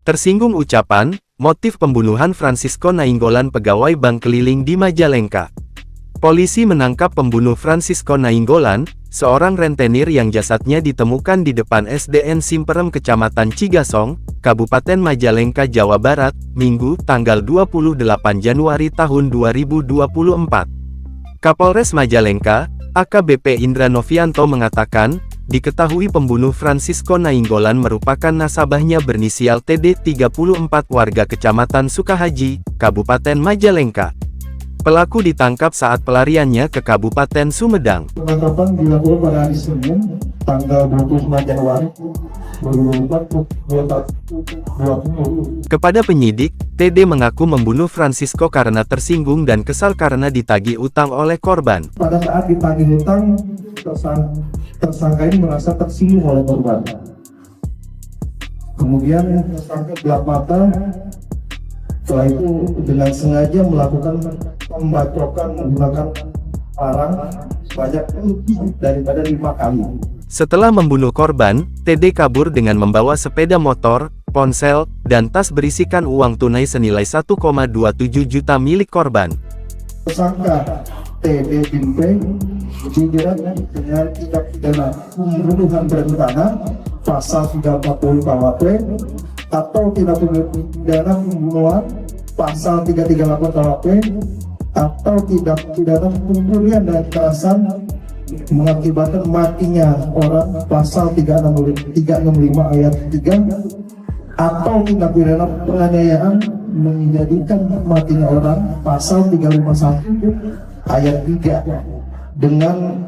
Tersinggung ucapan, motif pembunuhan Francisco Nainggolan pegawai bank keliling di Majalengka. Polisi menangkap pembunuh Francisco Nainggolan, seorang rentenir yang jasadnya ditemukan di depan SDN Simperem Kecamatan Cigasong, Kabupaten Majalengka, Jawa Barat, Minggu, tanggal 28 Januari tahun 2024. Kapolres Majalengka, AKBP Indra Novianto mengatakan, diketahui pembunuh Francisco Nainggolan merupakan nasabahnya berinisial TD 34 warga Kecamatan Sukahaji, Kabupaten Majalengka. Pelaku ditangkap saat pelariannya ke Kabupaten Sumedang. Penangkapan dilakukan pada hari Senin, tanggal 29 Januari 2024. Kepada penyidik, TD mengaku membunuh Francisco karena tersinggung dan kesal karena ditagih utang oleh korban. Pada saat ditagih utang, tersangka ini merasa tersinggung oleh korban. Kemudian tersangka gelap mata. Setelah itu dengan sengaja melakukan pembacokan menggunakan parang sebanyak lebih daripada 5 kali. Setelah membunuh korban, TD kabur dengan membawa sepeda motor, ponsel, dan tas berisikan uang tunai senilai 1,27 juta milik korban. Tersangka TD Bimpe dijerat dengan tindak pidana pembunuhan berencana pasal 340 KUHP atau tindak pidana pembunuhan pasal 338 KUHP atau tindak pidana pencurian dan kekerasan mengakibatkan matinya orang pasal 365 ayat 3 atau tindak pidana penganiayaan menjadikan matinya orang pasal 351 ayat 3 dengan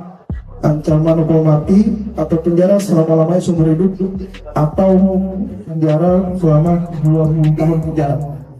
ancaman hukuman mati atau penjara selama-lamanya seumur hidup atau penjara selama 20 tahun penjara.